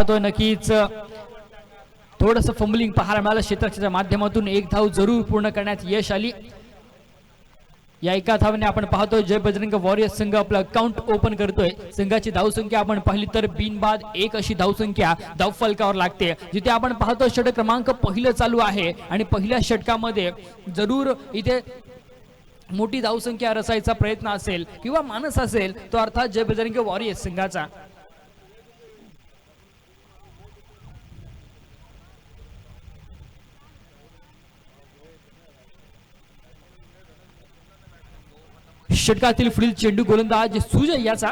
पाहतोय नक्कीच थोडंसं फंबलिंग पाहायला मिळालं क्षेत्ररक्षणाच्या माध्यमातून एक धाव जरूर पूर्ण करण्यात यश आली। या एका धावने आपण पाहतोय जय बजरंग वॉरियर्स संघ आपला अकाउंट ओपन करतोय। संघाची धावसंख्या आपण पाहिली तर बिनबाद 1 अशी धावसंख्या धावफलकावर लागते, जिथे आपण पाहतो षटक क्रमांक पहिलं चालू आहे आणि पहिल्या षटकामध्ये जरूर इथे मोठी धावसंख्या रचायचा प्रयत्न असेल किंवा मानस असेल तो अर्थात जय बजरंग वॉरियर्स संघाचा। षटकातील पुढील चेंडू गोलंदाज सुजय याचा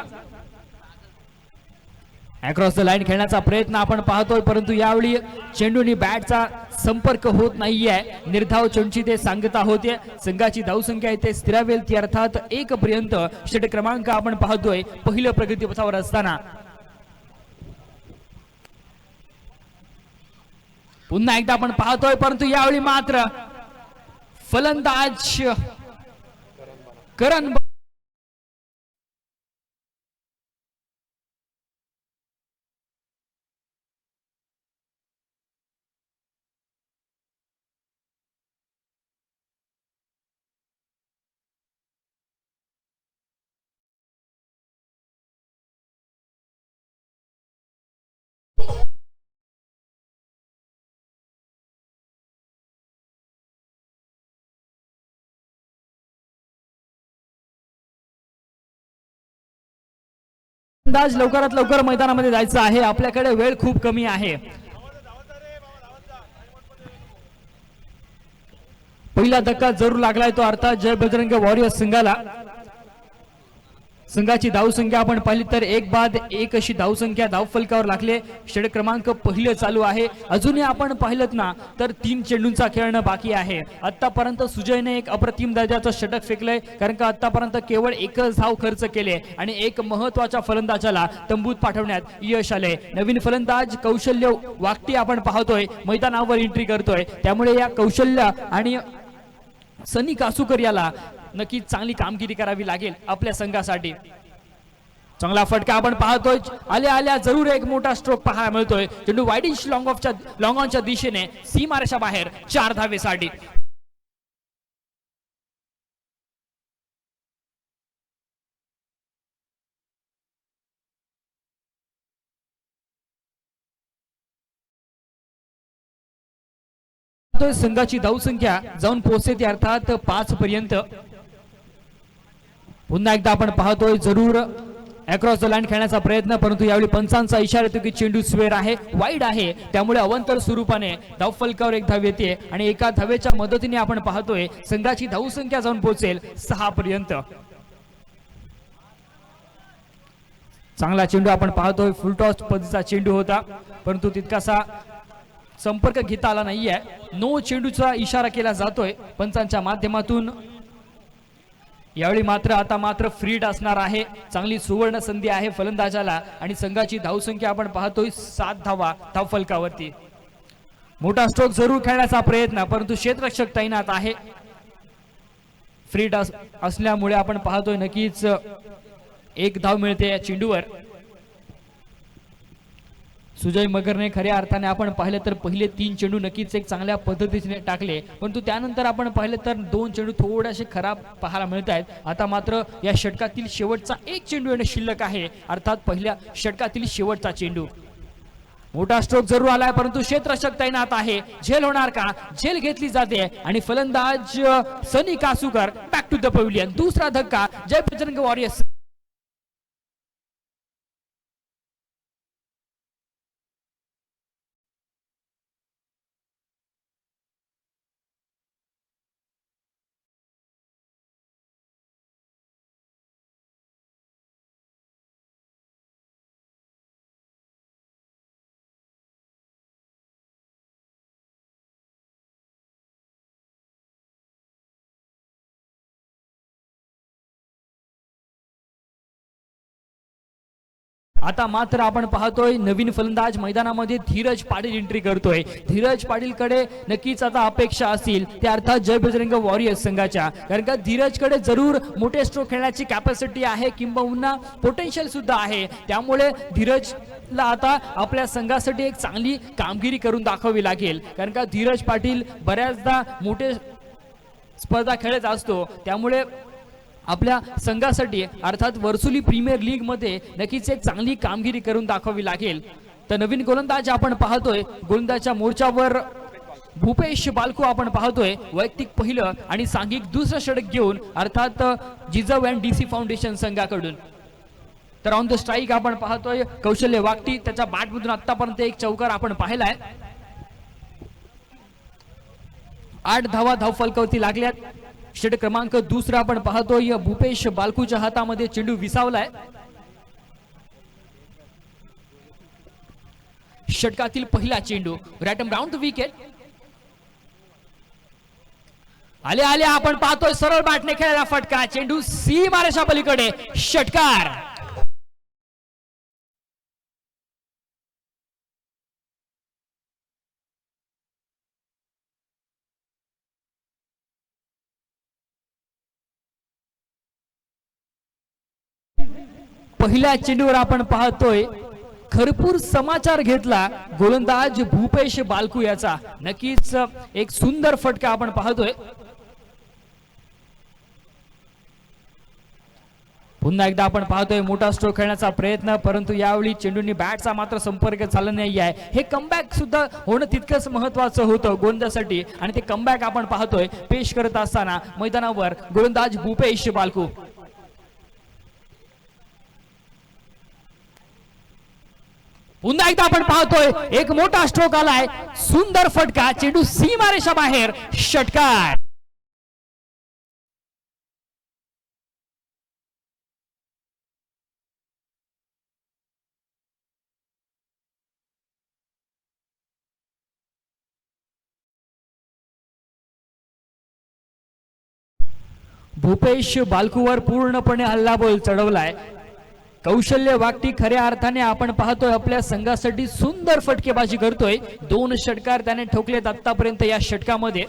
अक्रॉस द लाईन खेळण्याचा प्रयत्न आपण पाहतोय, परंतु यावेळी चेंडूनी बॅटचा संपर्क होत नाहीये। निर्धाव चेंडूची ते सांगता होते। संघाची धावसंख्या इथे स्थिरावेल ती अर्थात 1 पर्यंत षटक क्रमांक आपण पाहतोय पहिलं प्रगतीपथावर असताना। पुन्हा एकदा आपण पाहतोय, परंतु यावेळी मात्र फलंदाज करण अंदाज लवकरात लवकर मैदानामध्ये जायचं आहे, आपल्याकडे वेळ खूप कमी आहे। पहिला धक्का जरूर लागलाय तो अर्थात जय बजरंग वॉरियर्स संघाला। संघाची धावसंख्या आपण पाहिली तर 1 बाद 1 अशी धावसंख्या धावफलकावर लागले। षटक क्रमांक पहिलं चालू आहे। अजूनही आपण पाहिलं ना तर 3 चेंडूंचा खेळणं बाकी आहे। आतापर्यंत सुजयने एक अप्रतिम दर्जाचं षटक फेकलंय, कारण का आतापर्यंत केवळ 1च धाव खर्च केले आणि एक महत्त्वाच्या फलंदाजाला तंबूत पाठवण्यात यश आले। नवीन फलंदाज कौशल्य वागटी आपण पाहतोय मैदानावर एंट्री करतोय, त्यामुळे या कौशल्य आणि सनी कासूकर याला नक्कीच चांगली कामगिरी करावी लागेल आपल्या संघासाठी। चांगला फटका आपण पाहतोय, आल्या आल्या जरूर एक मोठा स्ट्रोक पाहायला मिळतोय। चेंडू वाईडिश लॉंग ऑनच्या दिशेने सीमारेषा बाहेर 4 धावेसाठी। संघाची धावसंख्या जाऊन पोहोचते अर्थात 5 पर्यंत। पुन्हा एकदा आपण पाहतोय जरूर अक्रॉस द लाईन खेळण्याचा प्रयत्न, परंतु यावेळी पंचांचा इशारा येतो की चेंडू स्क्वेअर आहे, वाईड आहे, त्यामुळे अवंतर स्वरूपाने धावफलकावर एक धाव येते आणि एका धावेच्या मदतीने आपण पाहतोय संघाची धावसंख्या जाऊन पोहोचेल 6 पर्यंत। चांगला चेंडू आपण पाहतोय, फुल टॉस पद्धतीचा चेंडू होता, परंतु तितकासा संपर्क घेता आला नाहीये। नो चेंडूचा इशारा केला जातोय पंचांच्या माध्यमातून। यावेळी मात्र फ्रीड असणार आहे। चांगली सुवर्ण संधी आहे फलंदाजाला आणि संघाची धावसंख्या आपण पाहतोय 7 धावा धावफलकावरती। मोठा स्ट्रोक जरूर खेळण्याचा प्रयत्न, परंतु क्षेत्ररक्षक तैनात आहे। फ्रीड असल्यामुळे आपण पाहतोय नक्कीच 1 धाव मिळते या चेंडूवर। सुजय मगरने खऱ्या अर्थाने आपण पाहिले तर पहिले 3 चेंडू नक्कीच एक चांगल्या पद्धतीने टाकले, परंतु त्यानंतर आपण पाहिले तर 2 चेंडू थोडेसे खराब पाहायला मिळत आहेत। आता मात्र या षटकातील शेवटचा 1 चेंडू येणे शिल्लक आहे, अर्थात पहिल्या षटकातील शेवटचा चेंडू। मोठा स्ट्रोक जरूर आलाय, परंतु क्षेत्ररक्षक तैनात आहे। झेल होणार का? झेल घेतली जाते आणि फलंदाज सनी कासूकर बॅक टू द पवेलियन। दुसरा धक्का जय बजरंग वॉरियर्स आता मात्र आपण पाहतोय नवीन फलंदाज मैदानामध्ये धीरज पाटील एंट्री करतोय। धीरज पाटील कडे नक्कीच आता अपेक्षा असतील ते अर्थात जय बजरंग वॉरियर्स संघाच्या, कारण का धीरज कडे जरूर मोठे स्ट्रोक खेळण्याची कॅपॅसिटी आहे किंबहुना पोटेन्शियल सुद्धा आहे। त्यामुळे धीरजला आता आपल्या संघासाठी एक चांगली कामगिरी करून दाखवावी लागेल, कारण का धीरज पाटील बऱ्याचदा मोठे स्पर्धा खेळत असतो। त्यामुळे आपल्या संघासाठी अर्थात वर्सुली प्रीमियर लीग मध्ये नक्कीच एक चांगली कामगिरी करून दाखवावी लागेल। तर नवीन गोलंदाज आपण पाहतोय, गोलंदाजच्या मोर्चावर भूपेश बालकू आपण पाहतोय, वैयक्तिक पहिलं आणि सांघिक दुसरं षटक घेऊन अर्थात जिजाऊ अँड डीसी फाउंडेशन संघाकडून। तर ऑन द स्ट्राईक आपण पाहतोय कौशल्य वागटी, त्याच्या बॅटमधून आतापर्यंत एक चौकार आपण पाहिलाय। 8 धावा धावफलकावरती लागल्यात। षटक क्रमांक दुसरा आपण पाहतोय भूपेश बालकूच्या हातामध्ये चेंडू विसावलाय। षटकातील पहिला चेंडू रॅटम राउंड द विकेट। आले आले आपण पाहतोय सरळ बॅटने खेळलेला फटका, चेंडू सीमारेषा पलीकडे, षटकार। पहिल्या चेंडूवर आपण पाहतोय खरपूर समाचार घेतला गोलंदाज भूपेश बालकू याचा, नक्कीच एक सुंदर फटका आपण पाहतोय। पुन्हा एकदा आपण पाहतोय मोठा स्ट्रोक खेळण्याचा प्रयत्न, परंतु यावेळी चेंडूंनी बॅटचा मात्र संपर्क झाला नाही आहे। हे कमबॅक सुद्धा होणं तितकंच महत्वाचं होतं गोलंदाजासाठी, आणि ते कमबॅक आपण पाहतोय पेश करत असताना मैदानावर गोलंदाज भूपेश बालकू। पुन्हा एकदा आपण पाहतोय एक मोठा स्ट्रोक आलाय, सुंदर फटका, चेंडू सीमारेषा बाहेर, षटकार। भूपेश बालकूवर पूर्णपणे हल्लाबोल चढवलाय। कौशल्य वागटी खऱ्या अर्थाने आपण पाहतोय आपल्या संघासाठी सुंदर फटकेबाजी करतोय। 2 षटकार त्याने ठोकलेत आतापर्यंत या षटकामध्ये।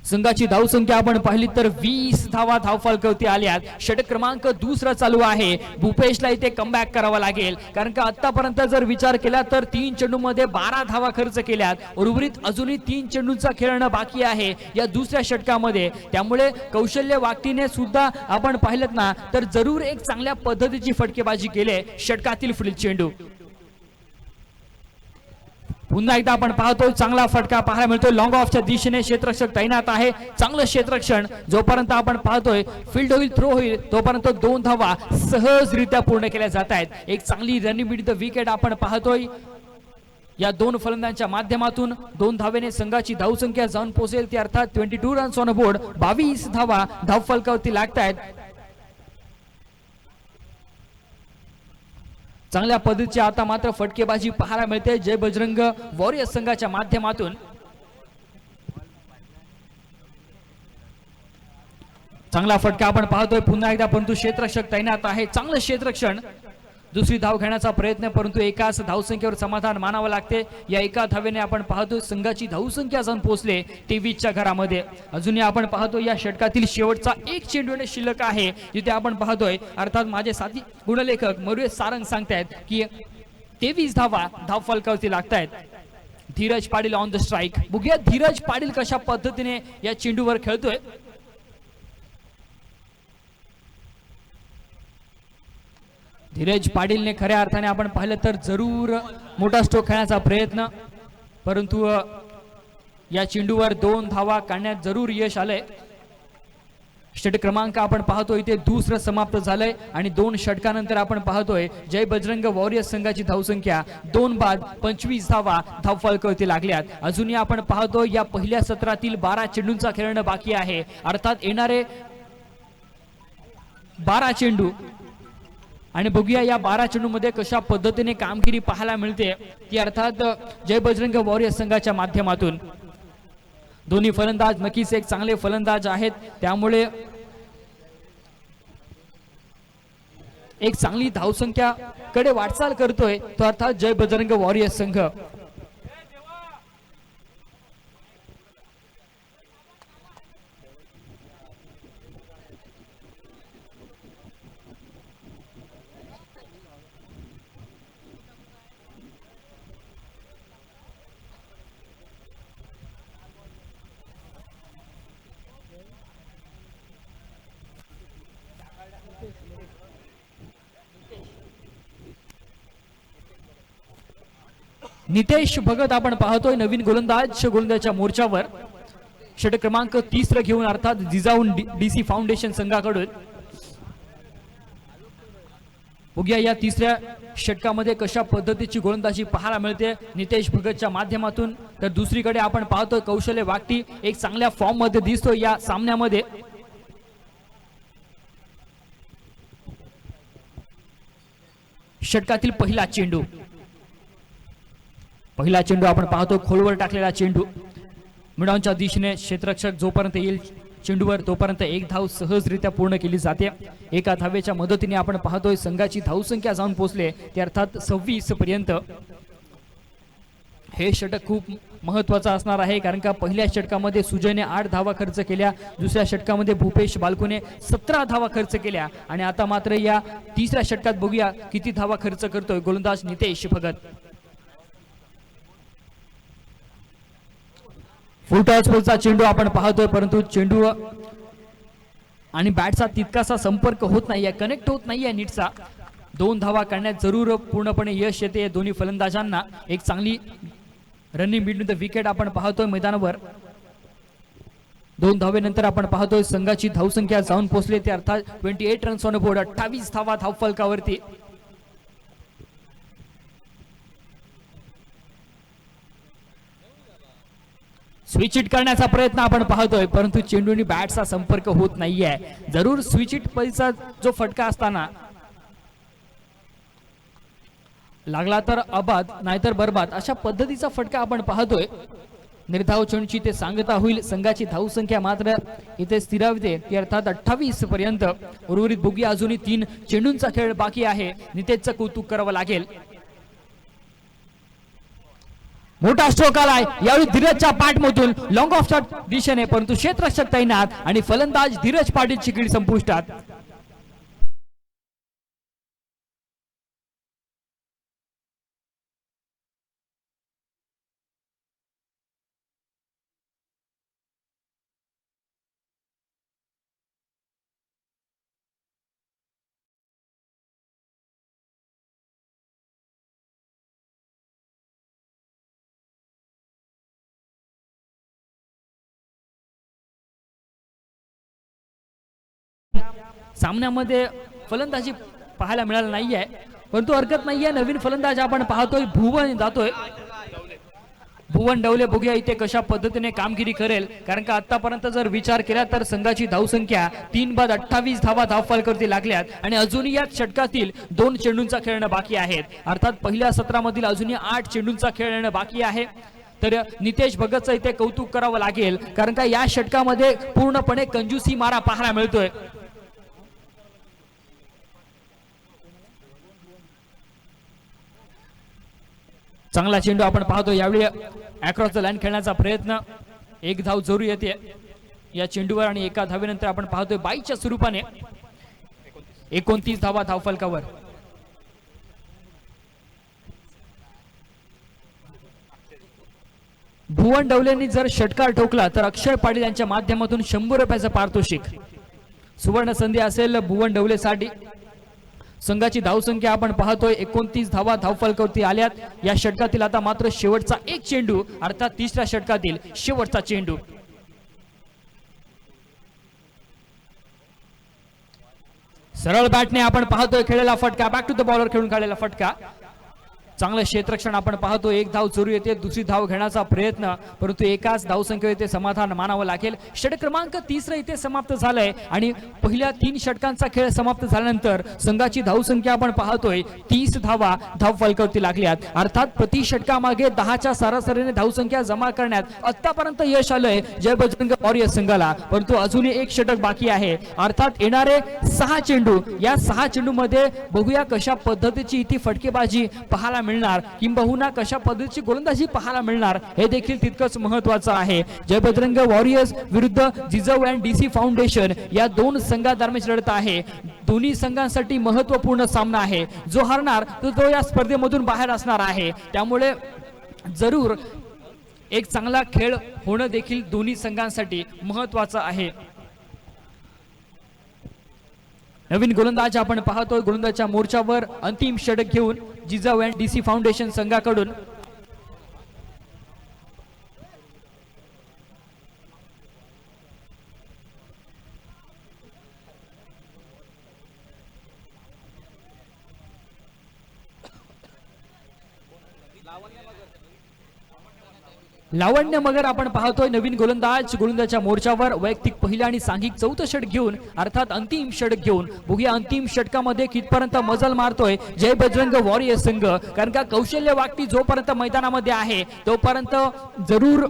संघाची धावसंख्या आपण पाहिली तर 20 धावा धावफलकावरती आल्यात। षटक क्रमांक दुसरा चालू आहे। भूपेशला इथे कमबॅक करावा लागेल, कारण का आतापर्यंत जर विचार केला तर 3 चेंडूमध्ये 12 धावा खर्च केल्यात। उर्वरित अजूनही 3 चेंडूंचा खेळणं बाकी आहे या दुसऱ्या षटकामध्ये। त्यामुळे कौशल्य वागटीने सुद्धा आपण पाहिलं ना तर जरूर एक चांगल्या पद्धतीची फटकेबाजी केली षटकातील पुढील चेंडू। पुन्हा एकदा आपण पाहतोय चांगला फटका पाहायला मिळतोय, लॉंग ऑफच्या दिशेने क्षेत्ररक्षक तैनात आहे। चांगलं क्षेत्ररक्षण, जोपर्यंत आपण पाहतोय फील्ड होईल, थ्रो होईल, तोपर्यंत 2 धावा सहजरित्या पूर्ण केल्या जात आहेत। एक चांगली रनिंग मिड द विकेट आपण पाहतोय या 2 फलंदाजांच्या माध्यमातून। 2 धावेने संघाची धावसंख्या जाऊन पोहोचेल ती अर्थात 22 रन्स ऑन बोर्ड। 22 धावा धावफलकावरती लागतायत। चांगल्या पद्धतीची आता मात्र फटकेबाजी पाहायला मिळते जय बजरंग वॉरियर्स संघाच्या माध्यमातून। चांगला फटका आपण पाहतोय पुन्हा एकदा, परंतु क्षेत्ररक्षक तैनात आहे। चांगलं क्षेत्ररक्षण, दुसरी धाव घेण्याचा प्रयत्न, परंतु एकाच धावसंख्येवर समाधान मानावं लागते। या एका धावेने आपण पाहतोय संघाची धावसंख्या जाऊन पोहोचले 23च्या घरामध्ये। अजूनही आपण पाहतोय या षटकातील शेवटचा एक चेंडू शिल्लक आहे, जिथे आपण पाहतोय अर्थात माझे साथी गुणलेखक मरुये सारंग सांगतायत की 23 धावा धावफलकावरती लागतायत। Dheeraj Patil on the strike. बघूया धीरज पाटील कशा पद्धतीने या चेंडूवर खेळतोय। धीरज पाटीलने खऱ्या अर्थाने आपण पाहिलं तर जरूर मोठा स्ट्रोक खेळण्याचा प्रयत्न, परंतु या चेंडूवर 2 धावा काढण्यात जरूर यश आलंय। षटक क्रमांक आपण पाहतोय इथे दुसरं समाप्त झालंय आणि 2 षटकानंतर आपण पाहतोय जय बजरंग वॉरियर्स संघाची धावसंख्या 2 बाद 25 धावा धावफलकावरती लागल्यात। अजूनही आपण पाहतोय या पहिल्या सत्रातील 12 चेंडूंचा खेळणं बाकी आहे, अर्थात येणारे 12 चेंडू, आणि बघूया या 12 चेंडूमध्ये कशा पद्धतीने कामगिरी पाहायला मिळते ती अर्थात जय बजरंग वॉरियर्स संघाच्या माध्यमातून। दोन्ही फलंदाज नक्कीच एक चांगले फलंदाज आहेत, त्यामुळे एक चांगली धावसंख्या कडे वाटचाल करतोय तो अर्थात जय बजरंग वॉरियर्स संघ। नितेश भगत आपण पाहतोय नवीन गोलंदाजच्या मोर्चावर षटक क्रमांक 30 घेऊन अर्थात जिजाऊन डीसी फाउंडेशन संघाकडून। बघूया या तिसऱ्या षटकामध्ये कशा पद्धतीची गोलंदाजी पाहायला मिळते नितेश भगतच्या माध्यमातून। तर दुसरीकडे आपण पाहतोय कौशल्य वागटी एक चांगल्या फॉर्म मध्ये दिसतो या सामन्यामध्ये। षटकातील पहिला चेंडू आपण पाहतो खोलवर टाकलेला चेंडू मिडॉनच्या दिशेने क्षेत्ररक्षक जोपर्यंत येईल चेंडूवर तोपर्यंत एक धाव सहजरित्या पूर्ण केली जाते। एका धावेच्या मदतीने आपण पाहतोय संघाची धावसंख्या जाऊन पोहोचले ते अर्थात 26 पर्यंत। हे षटक खूप महत्वाचं असणार आहे कारण का पहिल्या षटकामध्ये सुजयने 8 धावा खर्च केल्या, दुसऱ्या षटकामध्ये भूपेश बालकुने 17 धावा खर्च केल्या आणि आता मात्र या तिसऱ्या षटकात बघूया किती धावा खर्च करतोय गोलंदाज नितेश भगत। फुल टॉस बॉलचा चेंडू आपण पाहतोय परंतु चेंडू आणि बॅटचा तितकासा संपर्क होत नाहीये, कनेक्ट होत नाहीये नीटचा। 2 धावा काढण्यात जरूर पूर्णपणे यश येते दोन्ही फलंदाजांना। एक चांगली रनिंग बिटवीन द विकेट आपण पाहतोय मैदानावर। 2 धावेनंतर आपण पाहतोय संघाची धावसंख्या जाऊन पोहोचले ते अर्थात 28 रन्स ऑन बोर्ड, 28 धावा धावफलकावरती। स्विच हिट करण्याचा प्रयत्न आपण पाहतोय परंतु चेंडूनी बॅटचा संपर्क होत नाहीये। जरूर स्विच हिट परीचा जो फटका असताना लागला तर अबाद नाहीतर बरबाद अशा पद्धतीचा फटका आपण पाहतोय। निर्धाव चेंडूची ते सांगता होईल। संघाची धावसंख्या मात्र इथे स्थिरावते ती अर्थात 28 पर्यंत। उर्वरित बोगी अजूनही 3 चेंडूंचा खेळ बाकी आहे। नितेशचं कौतुक करावं लागेल। मोठा स्ट्रोक आलाय यावेळी धीरजच्या पाठमधून लॉंग ऑफच्या दिशेने परंतु क्षेत्ररक्षक तैनात आणि फलंदाज धीरज पाटीलची खेळी संपुष्टात। सामन्यामध्ये फलंदाजी पाहायला मिळालं नाहीये परंतु हरकत नाहीये। नवीन फलंदाज आपण पाहतोय भुवन जातोय। भुवन डवले बघूया इथे कशा पद्धतीने कामगिरी करेल कारण का आतापर्यंत जर विचार केला तर संघाची धावसंख्या 3 बाद 28 धावा धावफलकावरती लागल्यात आणि अजूनही या षटकातील 2 चेंडूंचा खेळणं बाकी आहेत। अर्थात पहिल्या सत्रामधील अजूनही 8 चेंडूंचा खेळणं बाकी आहे। तर नितेश भगतचं इथे कौतुक करावं लागेल कारण का या षटकामध्ये पूर्णपणे कंजूसी मारा पाहायला मिळतोय। चांगला चेंडू आपण पाहतो यावेळी अक्रॉस द लाईन खेळण्याचा प्रयत्न। एक धाव जरूर येते या चेंडूवर आणि एका धावेनंतर आपण पाहतोय 22च्या स्वरूपाने 29 धावा धावफलकावर। भुवन डवलेंनी जर षटकार ठोकला तर अक्षय पाटील यांच्या माध्यमातून 100 रुपयाचं पारितोषिक। सुवर्ण संधी असेल भुवन डवलेसाठी। संघाची धावसंख्या आपण पाहतोय 29 धावा धावफलकावरती आल्यात। या षटकातील आता मात्र शेवटचा एक चेंडू अर्थात तिसऱ्या षटकातील शेवटचा चेंडू। सरळ बॅटने आपण पाहतोय खेळलेला फटका, बॅक टू द बॉलर खेळून काढलेला फटका। चांगलं क्षेत्ररक्षण आपण पाहतो. एक धाव चोरी येते, दुसरी धाव घेण्याचा प्रयत्न, परंतु एकाच धावसंख्येवर इथे समाधान मानावं लागेल. षटक क्रमांक 3 इथे समाप्त झालंय आणि पहिल्या 3 षटकांचा खेळ समाप्त झाल्यानंतर संघाची धावसंख्या आपण पाहतोय 30 धावा धाव फलकावरती लागल्यात. अर्थात प्रति षटकामागे 10च्या सरासरीने धावसंख्या जमा करण्यात आतापर्यंत यश आलंय जय बजरंग वॉरियर्स संघाला, परंतु अजूनही एक षटक बाकी आहे. अर्थात येणारे 6 चेंडू, या 6 चेंडू मध्ये बघूया कशा पद्धतीची इथे फटकेबाजी पाहायला मिळणार, किंबहुना कशा पद्धतीची गोलंदाजी पाहायला मिळणार हे देखील तितकंच महत्त्वाचं आहे. जय बजरंग वॉरियर्स विरुद्ध जिजाऊ अँड डीसी फाउंडेशन या 2 संघादरम्यान लढत आहे. दोन्ही संघांसाठी महत्त्वपूर्ण सामना आहे. जो हरणार तो या स्पर्धेमधून बाहेर असणार आहे. त्यामुळे जरूर एक चांगला खेळ होणं देखील दोन्ही संघांसाठी महत्त्वाचं आहे. नवीन गोलंदाज आपण पाहतोय. गोलंदाजच्या मोर्चावर अंतिम षटक घेऊन जिजाऊ अँड डीसी फाउंडेशन संघाकडून लावण्य मगर आपण पाहतोय. नवीन गोलंदाजच्या मोर्चावर वैयक्तिक पहिल्या आणि सांघिक 4थं षटक घेऊन, अर्थात अंतिम षटक घेऊन बघूया अंतिम षटकामध्ये कितपर्यंत मजल मारतोय जय बजरंग वॉरियर्स संघ. कारण का कौशल्य वागती जोपर्यंत मैदानामध्ये आहे तोपर्यंत जरूर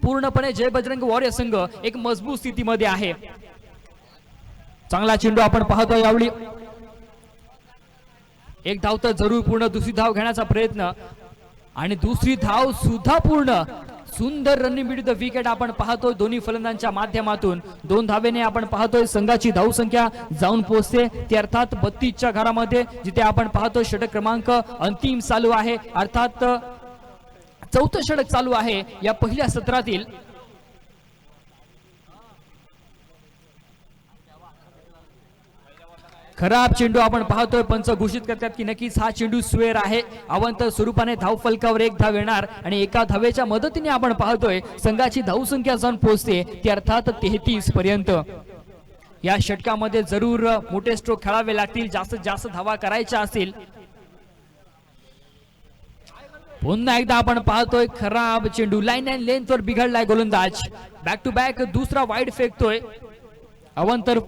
पूर्णपणे जय बजरंग वॉरियर्स संघ एक मजबूत स्थितीमध्ये आहे. चांगला चेंडू आपण पाहतोय. यावेळी एक धाव तर जरूर पूर्ण, दुसरी धाव घेण्याचा प्रयत्न आणि दुसरी धाव सुद्धा पूर्ण. सुंदर रनिंग विथ द विकेट आपण पाहतोय दोन्ही फलंदाजांच्या माध्यमातून. 2 धावेने आपण पाहतोय संघाची धावसंख्या जाऊन पोहोचते ती अर्थात 32च्या घरामध्ये, जिथे आपण पाहतोय षटक क्रमांक अंतिम चालू आहे. अर्थात 4थं षटक चालू आहे या पहिल्या सत्रातील. खराब चेंडू आपण पाहतोय. पंच घोषित करतात की नक्कीच हा चेंडू स्वेर आहे. अवंत स्वरूपाने धाव फलकावर 1 धाव येणार आणि एका धावेच्या मदतीने आपण पाहतोय संघाची धावसंख्या जाऊन पोहोचते ती अर्थात 33 पर्यंत. या षटकामध्ये जरूर मोठे स्ट्रोक खेळावे लागतील, जास्तीत जास्त धावा करायच्या असतील. पुन्हा एकदा आपण पाहतोय खराब चेंडू, लाईन अँड लेंथवर बिघडलाय गोलंदाज. बॅक टू बॅक दुसरा वाईड फेकतोय. अवंतर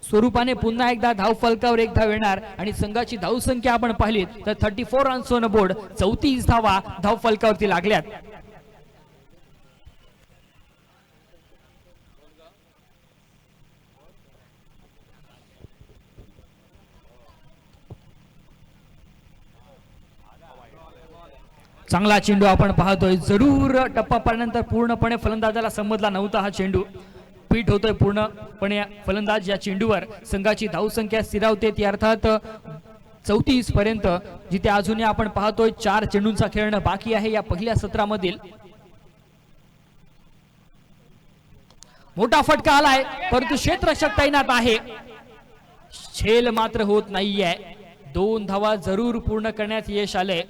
स्वरूपाने पुन्हा एकदा धाव फलकावर 1 धाव येणार आणि संघाची धावसंख्या आपण पाहिली तर 34 रन्स ऑन बोर्ड, 34 धावा धाव फलकावरती लागल्यात. चांगला चेंडू आपण पाहतोय. जरूर टप्पा पडल्यानंतर पूर्णपणे फलंदाजाला समजला नव्हता हा चेंडू. पीठ होतोय पूर्णपणे फलंदाज या चेंडूवर. संघाची धावसंख्या स्थिरावते ती अर्थात 34 पर्यंत, जिथे अजूनही आपण पाहतोय 4 चेंडूंचा खेळणं बाकी आहे या पहिल्या सत्रामधील. मोठा फटका आलाय परंतु क्षेत्ररक्षक तैनात आहे. झेल मात्र होत नाहीये. 2 धावा जरूर पूर्ण करण्यात यश आले.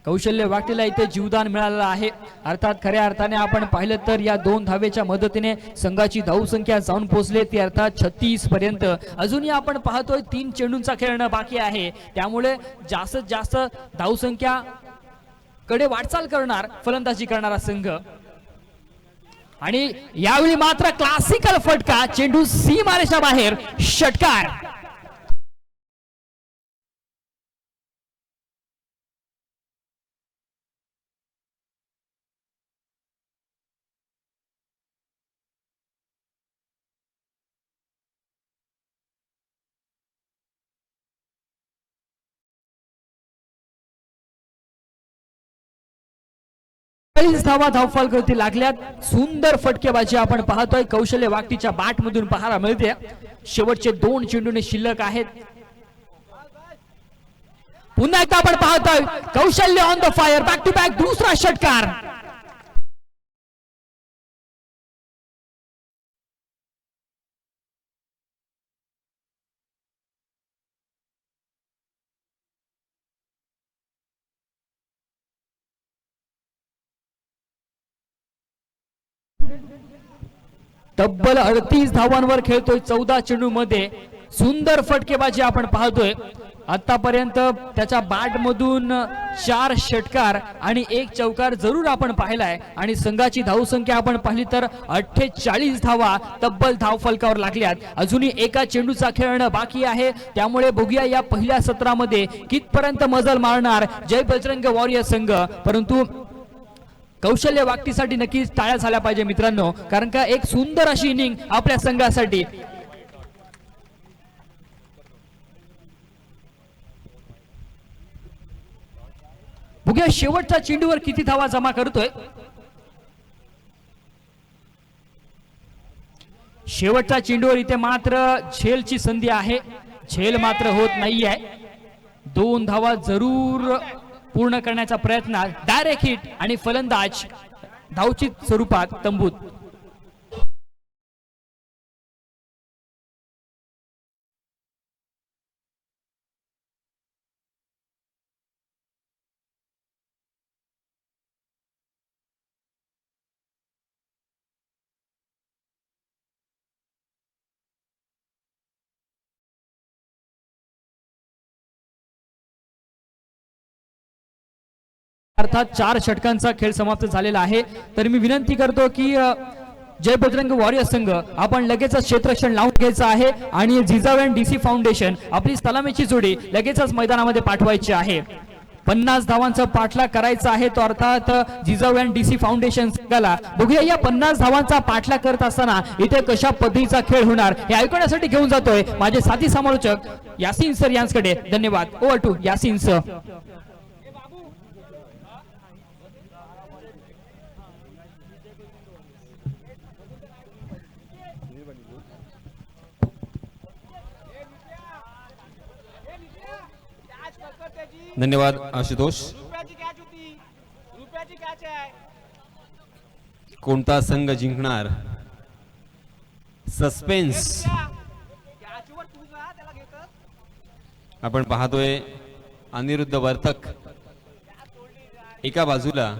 कौशल्य वाटीला इथे जीवदान मिळालेलं आहे. अर्थात खऱ्या अर्थाने आपण पाहिलं तर या 2 धावेच्या मदतीने संघाची धावसंख्या जाऊन पोहोचले ती अर्थात 36 पर्यंत. अजूनही आपण पाहतोय 3 चेंडूंचा खेळणं बाकी आहे. त्यामुळे जास्तीत जास्त धावसंख्या कडे वाटचाल करणार फलंदाजी करणारा संघ. आणि यावेळी मात्र क्लासिकल फटका, चेंडू सीमारेषा बाहेर, षटकार. धावा धावफलकावरती लागल्यात. सुंदर फटकेबाजी आपण पाहतोय कौशल्य वागटीच्या बॅट मधून पाहायला मिळते. शेवटचे 2 चेंडूने शिल्लक आहेत. पुन्हा एकदा आपण पाहतोय कौशल्य on the fire, back to back दुसरा षटकार. तब्बल 38 धावांवर खेळतोय 14 चेंडू मध्ये. सुंदर फटकेबाजी आपण पाहतोय. आतापर्यंत त्याच्या बॅट मधून 4 षटकार आणि 1 चौकार जरूर आपण पाहिलाय आणि संघाची धावसंख्या आपण पाहिली तर 48 धावा तब्बल धावफलकावर लागल्यात. अजूनही एका चेंडूचा खेळणं बाकी आहे, त्यामुळे बघूया या पहिल्या सत्रामध्ये कितपर्यंत मजल मारणार जय बजरंग वॉरियर संघ. परंतु कौशल्य वागतीसाठी नक्कीच टाळ्या झाल्या पाहिजे मित्रांनो, कारण का एक सुंदर अशी इनिंग आपल्या संघासाठी. बघूया शेवटच्या चेंडूवर किती धावा जमा करतोय. शेवटच्या चेंडूवर इथे मात्र झेलची संधी आहे, झेल मात्र होत नाहीये. 2 धावा जरूर पूर्ण करण्याचा प्रयत्न, डायरेक्ट हिट आणि फलंदाज धावचित स्वरूपात तंबूत. अर्थात 4 षटकांचा खेळ समाप्त झालेला आहे. तर मी विनंती करतो की जय बजरंग वॉरियर संघ आपण लगेचच क्षेत्ररक्षण लावून घ्यायचं आहे आणि जिजाऊ अँड डीसी फाउंडेशन आपली सलामीची जोडी लगेचच मैदानामध्ये पाठवायची आहे. 50 धावांचा पाठलाग करायचा आहे तो अर्थात जिजाऊ अँड डीसी फाउंडेशन संघाला. बघूया या 50 धावांचा पाठलाग करत असताना इथे कशा पद्धतीचा खेळ होणार हे ऐकण्यासाठी घेऊन जातोय माझे साथी समालोचक यासीन सर यांच्याकडे. धन्यवाद. Over to Yasin sir. धन्यवाद आशुतोष. कोणता संघ जिंकणार, सस्पेन्स आपण पाहतोय. अनिरुद्ध वर्तक एका बाजूला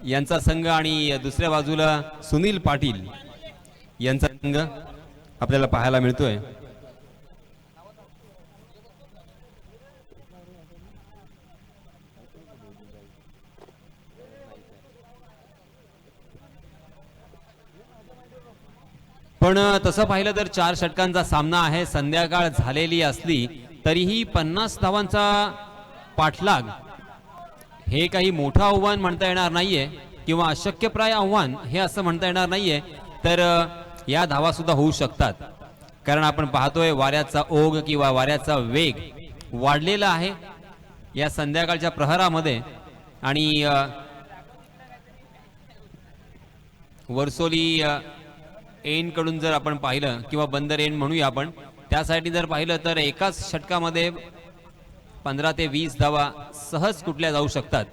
यांचा संघ आणि दुसऱ्या बाजूला सुनील पाटील यांचा संघ आपल्याला पाहायला मिळतोय. पण तसं पाहिलं तर 4 षटकांचा सामना आहे. संध्याकाळ झालेली असली तरीही 50 धावांचा पाठलाग हे काही मोठं आव्हान म्हणता येणार नाहीये किंवा अशक्यप्राय आव्हान हे असं म्हणता येणार नाहीये. तर या धावा सुद्धा होऊ शकतात, कारण आपण पाहतोय वाऱ्याचा ओघ किंवा वाऱ्याचा वेग वाढलेला आहे या संध्याकाळच्या प्रहरामध्ये. आणि वर्सोली एन कडून जर आपण पाहिलं किंवा बंदर एन म्हणूया आपण, त्यासाठी जर पाहिलं तर एकाच षटकामध्ये 15 ते 20 धावा सहज कुठल्या जाऊ शकतात.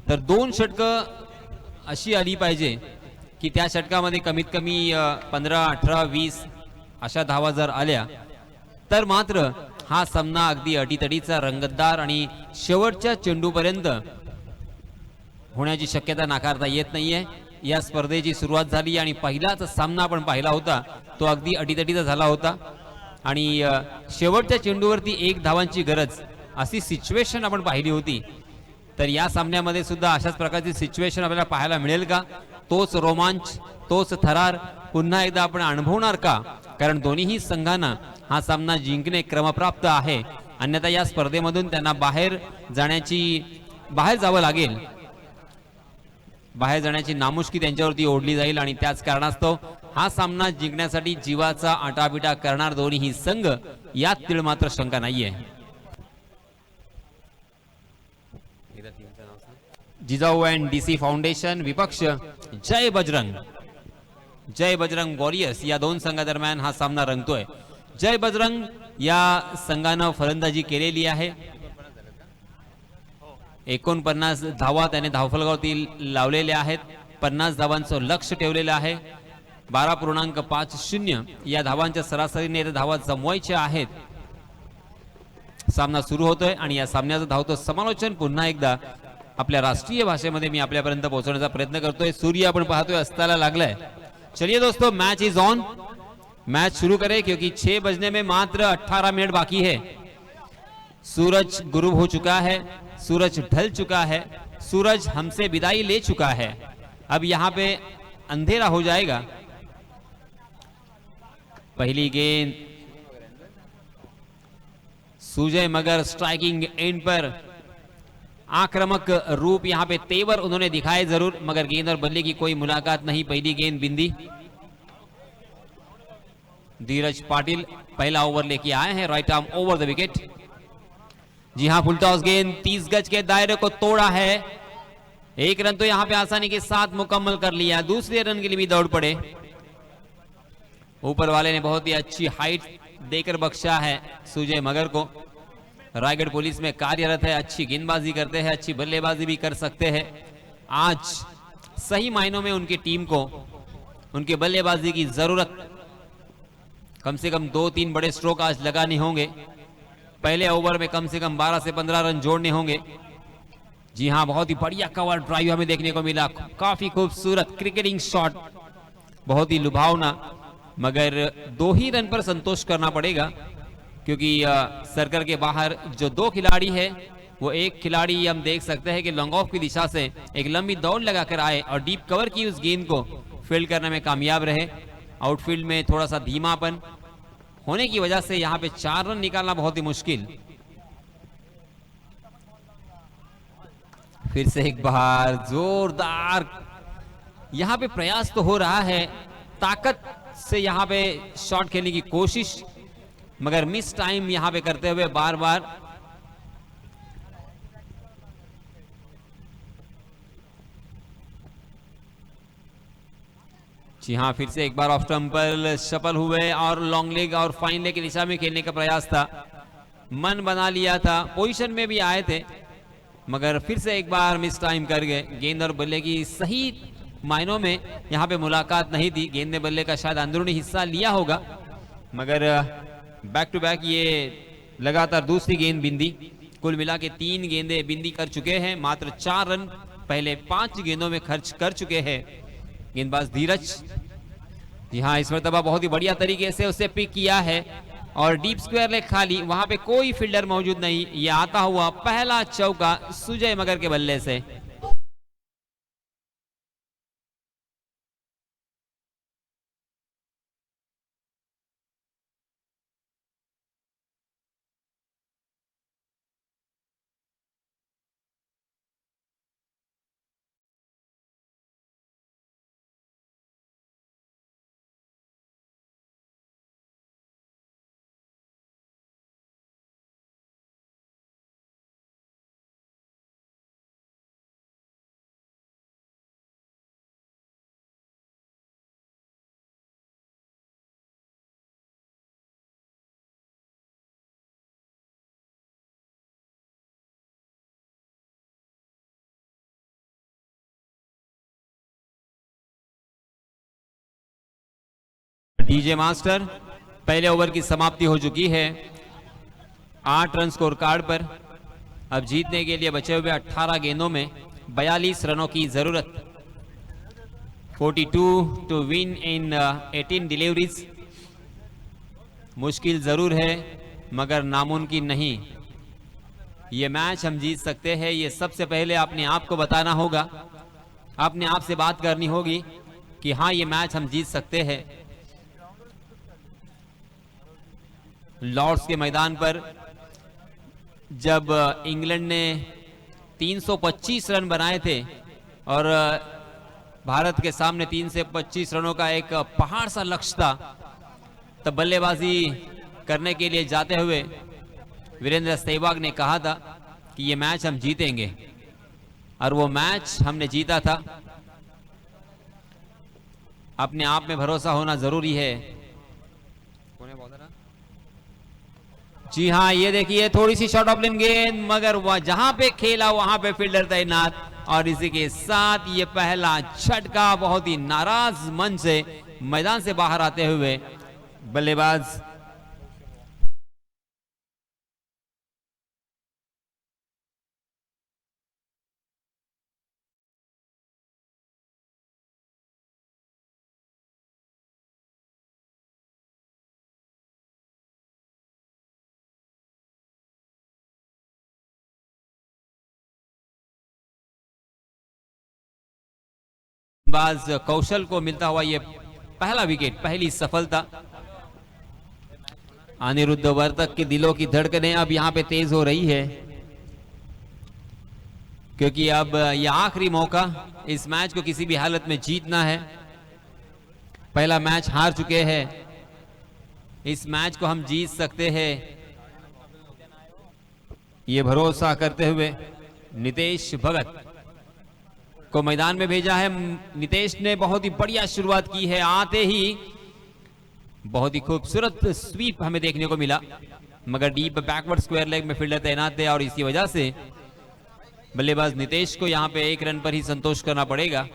तर 2 षटकं अशी आली पाहिजे की त्या षटकामध्ये कमीत कमी 15, 18, 20 अशा धावा जर आल्या तर मात्र हा सामना अगदी अटीतडीचा, रंगतदार आणि शेवटच्या चेंडूपर्यंत होण्याची शक्यता नाकारता येत नाहीये. या स्पर्धेची सुरुवात झाली आणि पहिलाच सामना आपण पाहिला होता तो अगदी अटीतटीचा झाला होता आणि शेवटच्या चेंडूवरती 1 धावांची गरज अशी सिच्युएशन आपण पाहिली होती. तर या सामन्यामध्ये सुद्धा अशाच प्रकारची सिच्युएशन आपल्याला पाहायला मिळेल का? तोच रोमांच, तोच थरार पुन्हा एकदा आपण अनुभवणार का? कारण दोन्हीही संघांना हा सामना जिंकणे क्रमप्राप्त आहे, अन्यथा या स्पर्धेमधून त्यांना बाहेर जावं लागेल. बाहेर जाण्याची नामुष्की त्यांच्यावरती ओढली जाईल आणि त्याच कारणास्तव हा सामना जिंकण्यासाठी जीवाचा आटापिटा करणार दोन्ही संघ यात तीळ मात्र शंका नाहीये. जिजाऊ अँड डीसी फाउंडेशन विपक्ष जय बजरंग वॉरियर्स या 2 संघादरम्यान हा सामना रंगतोय. जय बजरंग या संघानं फलंदाजी केलेली आहे. 49 धावा त्याने धावफलकावरती लावलेल्या आहेत. 50 धावांचं लक्ष ठेवलेलं आहे. 12.50 या धावांच्या सरासरीने धावा जमवायच्या आहेत. सामना सुरू होतोय आणि या सामन्याचं धावतो समालोचन पुन्हा एकदा आपल्या राष्ट्रीय भाषेमध्ये मी आपल्यापर्यंत पोहोचवण्याचा प्रयत्न करतोय. सूर्य आपण पाहतोय अस्ताला लागलाय. चलिए दोस्तों, मैच इज ऑन. मैच शुरू करें क्योंकि 6 बजने में मात्र 18 मिनट बाकी है। सूरज गुरूब हो चुका है, सूरज ढल चुका है, सूरज हमसे विदाई ले चुका है। अब यहां पे अंधेरा हो जाएगा। पहली गेंद सुजय मगर स्ट्राइकिंग एंड पर, आक्रामक रूप यहां पे तेवर उन्होंने दिखाए जरूर, मगर गेंद और बल्ले की कोई मुलाकात नहीं। पहली गेंद बिंदी। धीरज पाटिल पहला ओवर लेके आए हैं, right arm over the wicket. जी हां, फुल टॉस गेंद 30 गज के दायरे को तोड़ा है। एक रन तो यहां पे आसानी के साथ मुकम्मल कर लिया, दूसरे रन के लिए भी दौड़ पड़े। ऊपर वाले ने बहुत ही अच्छी हाइट देकर बख्शा है सुजय मगर को। रायगढ़ पुलिस में कार्यरत है, अच्छी गेंदबाजी करते हैं, अच्छी बल्लेबाजी भी कर सकते हैं। आज सही मायनों में उनकी टीम को उनके बल्लेबाजी की जरूरत, कम से कम 2-3 बड़े स्ट्रोक आज लगाने होंगे। पहले ओवर में कम से कम 12 से 15 रन जोड़ने होंगे। जी हां, बहुत ही बढ़िया कवर ड्राइव हमें देखने को मिला, काफी खूबसूरत क्रिकेटिंग शॉट, बहुत ही लुभावना, मगर 2 ही रन पर संतोष करना पड़ेगा क्योंकि सर्कल के बाहर जो 2 खिलाड़ी है, वो एक खिलाड़ी हम देख सकते हैं कि लॉन्ग ऑफ की दिशा से एक लंबी दौड़ लगाकर आए और डीप कवर की उस गेंद को फील्ड करने में कामयाब रहे। आउटफील्ड में थोड़ा सा धीमापन होने की वजह से यहां पे 4 रन निकालना बहुत ही मुश्किल। फिर से एक बार जोरदार यहां पे प्रयास तो हो रहा है, ताकत से यहां पे शॉट खेलने की कोशिश, मगर मिस टाइम यहां पे करते हुए बार बार। जी हां, फिर से एक बार ऑफ स्टंप पर सफल हुए और लॉन्ग लेग और फाइन लेग की दिशा में खेलने का प्रयास था, मन बना लिया था, पोजीशन में भी आए थे, मगर फिर से एक बार मिस टाइम कर गए। गेंद और बल्ले की सही मायनों में यहां पे मुलाकात नहीं थी। गेंद ने बल्ले का शायद अंदरूनी हिस्सा लिया होगा, मगर बैक टू बैक ये लगातार दूसरी गेंद बिंदी। कुल मिला के 3 गेंदें बिंदी कर चुके हैं, मात्र 4 रन पहले 5 गेंदों में खर्च कर चुके हैं गेंदबाज धीरज। जी हाँ, इस मरतबा बहुत ही बढ़िया तरीके से उसे पिक किया है और डीप स्क्वायर लेग खाली, वहां पे कोई फील्डर मौजूद नहीं। ये आता हुआ पहला चौका सुजय मगर के बल्ले से। डीजे मास्टर, पहले ओवर की समाप्ति हो चुकी है 8 रन स्कोर कार्ड पर। अब जीतने के लिए बचे हुए 18 गेंदों में 42 रनों की जरूरत। 42 टू विन इन 18 डिलीवरीज। मुश्किल जरूर है मगर नामुमकिन नहीं। ये मैच हम जीत सकते हैं, ये सबसे पहले अपने आप को बताना होगा, अपने आप से बात करनी होगी कि हाँ ये मैच हम जीत सकते हैं। लॉर्ड्स के मैदान पर जब इंग्लैंड ने 325 रन बनाए थे और भारत के सामने 325 रनों का एक पहाड़ सा लक्ष्य था, तब बल्लेबाजी करने के लिए जाते हुए वीरेंद्र सहवाग ने कहा था कि ये मैच हम जीतेंगे, और वो मैच हमने जीता था। अपने आप में भरोसा होना जरूरी है। जी हाँ, ये देखिए थोड़ी सी शॉर्ट ऑफ लेन गेंद, मगर वह जहां पे खेला वहां पे फील्डर तैनात, और इसी के साथ ये पहला झटका बहुत ही नाराज मन से मैदान से बाहर आते हुए बल्लेबाज गेंदबाज कौशल को मिलता हुआ ये पहला विकेट, पहली सफलता। अनिरुद्ध वर्तक के दिलों की धड़कनें अब यहां पे तेज हो रही है, क्योंकि अब ये आखिरी मौका, इस मैच को किसी भी हालत में जीतना है। पहला मैच हार चुके हैं, इस मैच को हम जीत सकते हैं, ये भरोसा करते हुए नितेश भगत को मैदान में भेजा है। नितेश ने बहुत ही बढ़िया शुरुआत की है, आते ही बहुत ही खूबसूरत स्वीप हमें देखने को मिला, मगर डीप बैकवर्ड स्क्वायर लेग में फील्डर तैनात थे और इसी वजह से बल्लेबाज नितेश को यहां पे एक रन पर ही संतोष करना पड़ेगा।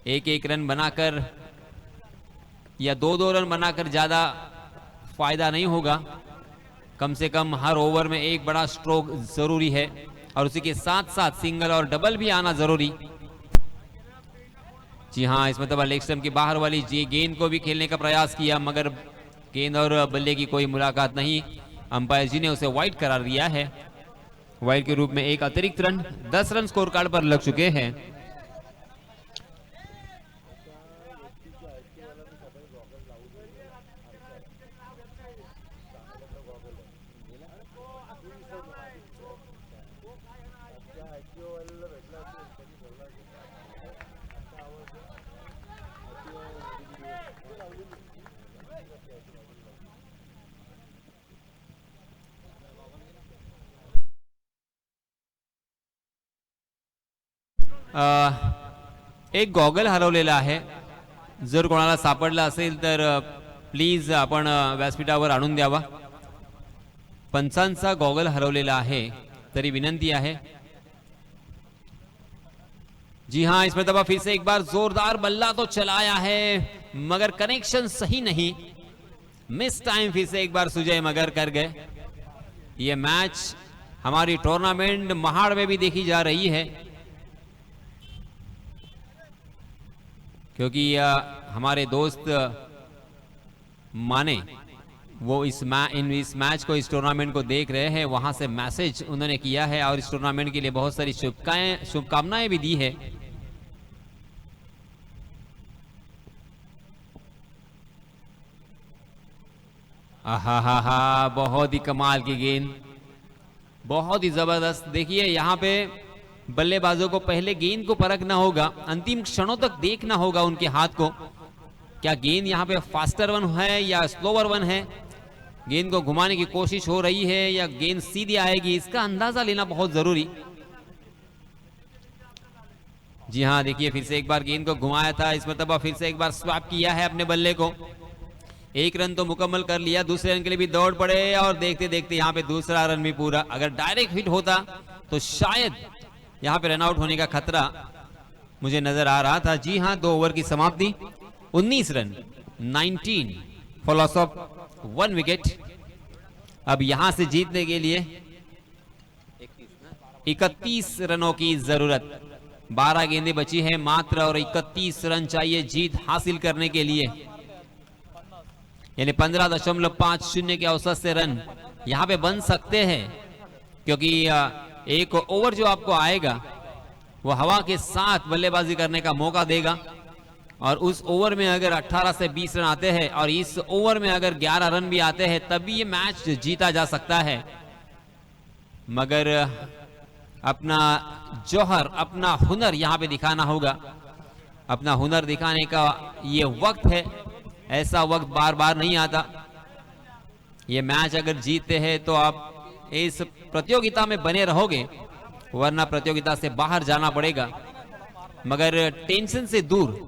एक रन बनाकर या दो रन बनाकर ज्यादा फायदा नहीं होगा, कम से कम हर ओवर में एक बड़ा स्ट्रोक जरूरी है और उसी के साथ साथ सिंगल और डबल भी आना जरूरी। जी हाँ, इस मतलब लेग स्टंप की बाहर वाली गेंद को भी खेलने का प्रयास किया, मगर गेंद और बल्ले की कोई मुलाकात नहीं। अंपायर जी ने उसे वाइड करार दिया है। वाइड के रूप में एक अतिरिक्त रन, 10 रन स्कोर कार्ड पर लग चुके हैं। एक गॉगल हरवलेला आहे, जर कोणाला सापडला असेल तर प्लीज आपण व्यासपीठावर आणून द्यावा। पंचांचा गॉगल हरवलेला आहे, तरी विनंती आहे। जी हां, इसमें दबा फिर से एक बार जोरदार बल्ला तो चलाया है, मगर कनेक्शन सही नहीं, मिस टाइम फिर से एक बार सुजय मगर कर गए। ये मैच हमारी टूर्नामेंट महाड़ में भी देखी जा रही है, क्योंकि हमारे दोस्त माने वो इस मैच को, इस टूर्नामेंट को देख रहे हैं, वहां से मैसेज उन्होंने किया है और इस टूर्नामेंट के लिए बहुत सारी शुभकामनाएं भी दी है। आहा, बहुत ही कमाल की गेंद, बहुत ही जबरदस्त। देखिए यहाँ पे बल्लेबाजों को पहले गेंद को परखना होगा, अंतिम क्षणों तक देखना होगा उनके हाथ को, क्या गेंद यहाँ पे फास्टर वन है या स्लोवर वन है, गेंद को घुमाने की कोशिश हो रही है या गेंद सीधी आएगी, इसका अंदाजा लेना बहुत जरूरी। जी हाँ, देखिए फिर से एक बार गेंद को घुमाया था, इस मरतबा फिर से एक बार स्वैप किया है अपने बल्ले को। एक रन तो मुकम्मल कर लिया, दूसरे रन के लिए भी दौड़ पड़े और देखते देखते यहाँ पे दूसरा रन भी पूरा। अगर डायरेक्ट हिट होता तो शायद यहाँ पे रनआउट होने का खतरा मुझे नजर आ रहा था। जी हाँ, 2 ओवर की समाप्ति, 19 run, 19 for loss of 1 wicket. अब यहां से जीतने के लिए 31 रनों की जरूरत, 12 गेंदें बची हैं मात्र और 31 रन चाहिए जीत हासिल करने के लिए, यानी 15.50 के औसत से रन यहां पे बन सकते हैं, क्योंकि एक ओवर जो आपको आएगा वो हवा के साथ बल्लेबाजी करने का मौका देगा और उस ओवर में अगर 18 से 20 रन आते हैं और इस ओवर में अगर 11 रन भी आते हैं तभी ये मैच जीता जा सकता है। मगर अपना जौहर, अपना हुनर यहां पे दिखाना होगा, अपना हुनर दिखाने का ये वक्त है, ऐसा वक्त बार बार नहीं आता। ये मैच अगर जीतते हैं तो आप इस प्रतियोगिता में बने रहोगे, वरना प्रतियोगिता से बाहर जाना पड़ेगा। मगर टेंशन से दूर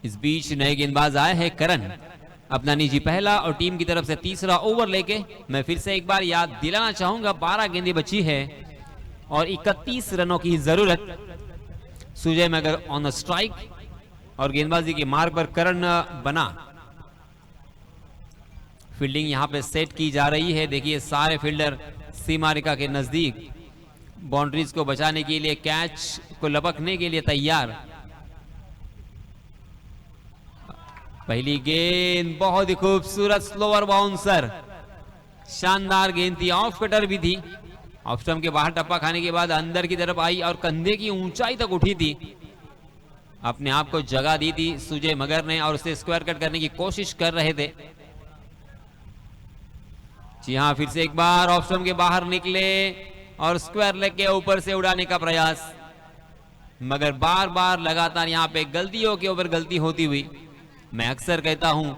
इस बीच नए गेंदबाज आए हैं करण, अपना निजी पहला और टीम की तरफ से तीसरा ओवर लेके। मैं फिर से एक बार याद दिलाना चाहूंगा, 12 गेंदें बची है और 31 रनों की जरूरत। सुजय मगर ऑन स्ट्राइक और गेंदबाजी के मार्ग पर करण बना। फील्डिंग यहां पे सेट की जा रही है, देखिए सारे फील्डर सीमा रेखा के नजदीक बाउंड्रीज को बचाने के लिए, कैच को लपकने के लिए तैयार। पहली गेंद बहुत ही खूबसूरत स्लोअर बाउंसर, शानदार गेंद थी, ऑफ कटर भी थी। ऑफ स्टंप के बाहर टप्पा खाने के बाद अंदर की तरफ आई और कंधे की ऊंचाई तक उठी थी, अपने आप को जगह दी थी सुजय मगर ने और उसे स्क्वायर कट करने की कोशिश कर रहे थे। जी हाँ, फिर से एक बार ऑफ स्टंप के बाहर निकले और स्क्वायर लेग के ऊपर से उड़ाने का प्रयास, मगर बार बार लगातार यहाँ पे गलतियों के ऊपर गलती होती हुई। मैं अक्सर कहता हूं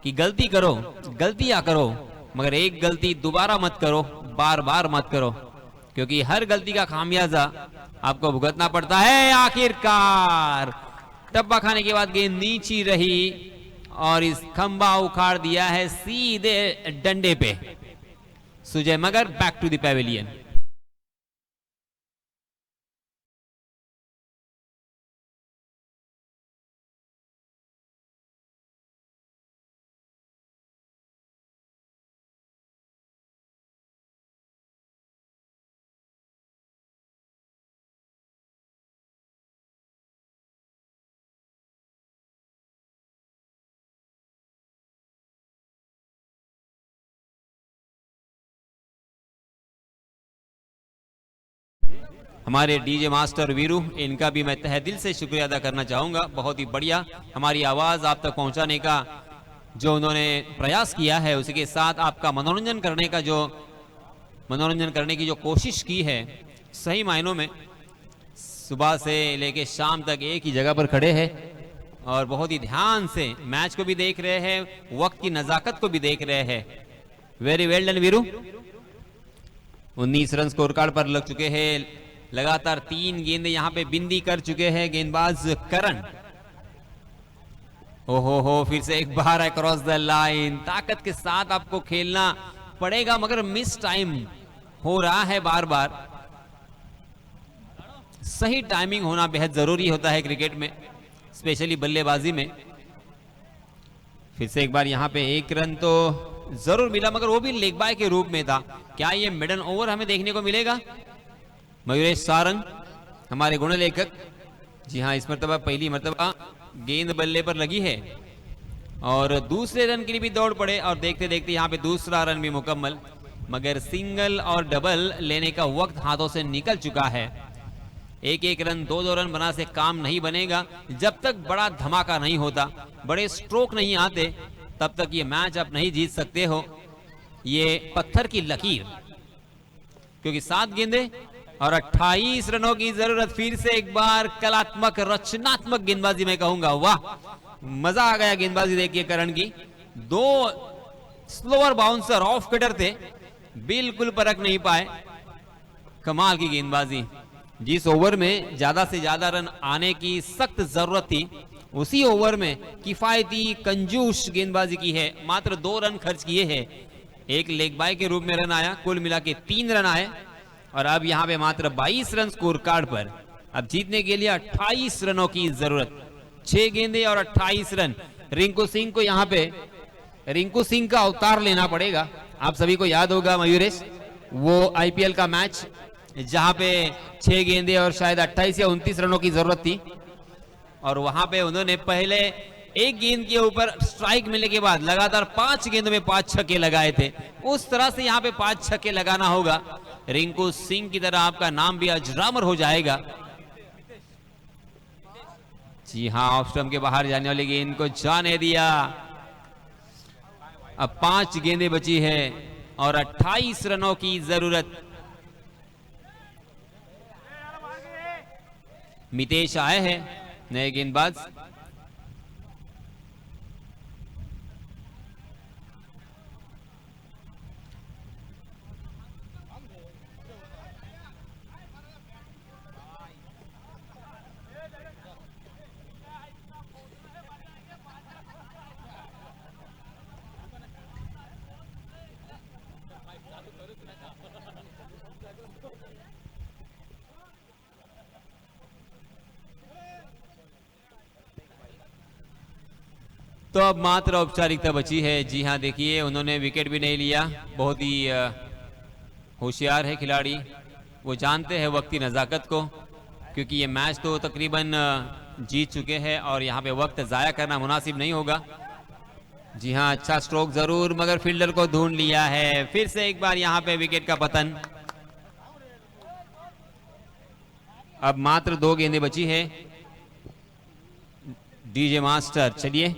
कि गलती करो, गलतियां करो, मगर एक गलती दोबारा मत करो, बार बार मत करो, क्योंकि हर गलती का खामियाजा आपको भुगतना पड़ता है। आखिरकार टप्पा खाने के बाद गेंद नीची रही और इस खंबा उखाड़ दिया है सीधे डंडे पे। सुजय मगर बैक टू द पैवेलियन। हमारे डीजे मास्टर वीरू, इनका भी मैं तहे दिल से शुक्रिया अदा करना चाहूंगा। बहुत ही बढ़िया हमारी आवाज आप तक पहुंचाने का जो उन्होंने प्रयास किया है, उसी के साथ आपका मनोरंजन करने की जो कोशिश की है, सही मायनों में सुबह से लेके शाम तक एक ही जगह पर खड़े हैं और बहुत ही ध्यान से मैच को भी देख रहे हैं, वक्त की नजाकत को भी देख रहे हैं। Very well done Viru. 19 run score card पर लग चुके हैं, लगातार 3 गेंदें यहां पे बिंदी कर चुके हैं गेंदबाज करण। हो फिर से एक बार अक्रॉस द लाइन, ताकत के साथ आपको खेलना पड़ेगा, मगर मिस टाइम हो रहा है बार बार। सही टाइमिंग होना बेहद जरूरी होता है क्रिकेट में, स्पेशली बल्लेबाजी में। फिर से एक बार यहां पे 1 रन तो जरूर मिला, मगर वो भी लेग बाय के रूप में था। क्या ये मिडन ओवर हमें देखने को मिलेगा? मयूरेश सारंग हमारे गुण लेखक, जी हाँ, इस मरतबा पहली मरतबा गेंद बल्ले पर लगी है और दूसरे रन के लिए भी दौड़ पड़े और देखते देखते यहाँ पे दूसरा रन भी मुकम्मल, मगर सिंगल और डबल लेने का वक्त हाथों से निकल चुका है। 1-1 रन 2-2 रन बना से काम नहीं बनेगा। जब तक बड़ा धमाका नहीं होता, बड़े स्ट्रोक नहीं आते, तब तक ये मैच आप नहीं जीत सकते हो। ये पत्थर की लकीर, क्योंकि 7 गेंदें और 28 रनों की जरूरत। फिर से एक बार कलात्मक रचनात्मक गेंदबाजी मैं कहूंगा, वाह मजा आ गया गेंदबाजी देखिए करण की। 2 स्लोअर बाउंसर ऑफ कटर थे, बिल्कुल परख नहीं पाए। कमाल की गेंदबाजी। जिस ओवर में ज्यादा से ज्यादा रन आने की सख्त जरूरत थी, उसी ओवर में किफायती कंजूस गेंदबाजी की है। मात्र 2 रन खर्च किए हैं, एक लेग बाय के रूप में रन आया, कुल मिला के 3 रन आए और अब यहां पे मात्र 22 रन स्कोर कार्ड पर। अब जीतने के लिए 28 रनों की जरूरत, 6 गेंदें और 28 रन। रिंकू सिंह को यहां पे रिंकू सिंह का अवतार लेना पड़ेगा। आप सभी को याद होगा मयूरेश, वो आईपीएल का मैच जहां पे 6 गेंदें और शायद 28 या 29 रनों की जरूरत थी और वहां पे उन्होंने पहले एक गेंद के ऊपर स्ट्राइक मिलने के बाद लगातार 5 गेंदों में 5 छक्के लगाए थे। उस तरह से यहां पे 5 छक्के लगाना होगा। रिंकू सिंह की तरह आपका नाम भी अजरामर हो जाएगा। जी हां, ऑफ स्टंप के बाहर जाने वाली गेंद को जाने दिया। अब 5 गेंदें बची है और 28 रनों की जरूरत। मितेश आए हैं नए गेंदबाज। तो अब मात्र औपचारिकता बची है। जी हां, देखिए उन्होंने विकेट भी नहीं लिया। बहुत ही होशियार है खिलाड़ी, वो जानते हैं वक्त की नज़ाकत को, क्योंकि ये मैच तो तकरीबन जीत चुके हैं और यहाँ पे वक्त ज़ाया करना मुनासिब नहीं होगा। जी हाँ, अच्छा स्ट्रोक जरूर, मगर फील्डर को ढूंढ लिया है। फिर से एक बार यहाँ पे विकेट का पतन। अब मात्र 2 गेंदें बची है। डीजे मास्टर चलिए।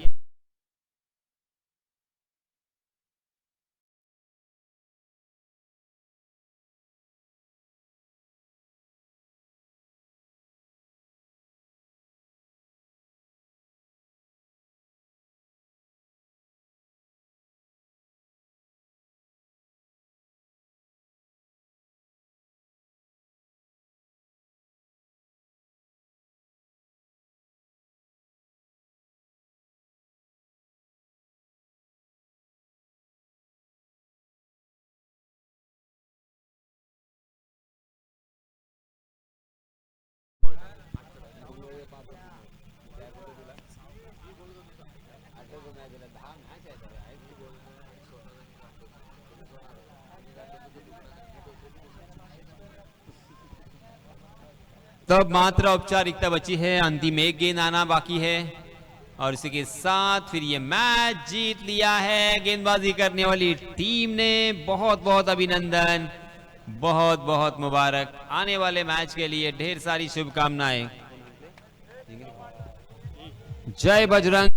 तब मात्र औपचारिकता बची है, अंतिम एक गेंद आना बाकी है और इसी के साथ फिर ये मैच जीत लिया है गेंदबाजी करने वाली टीम ने। बहुत बहुत अभिनंदन, बहुत बहुत मुबारक। आने वाले मैच के लिए ढेर सारी शुभकामनाएं। जय बजरंग।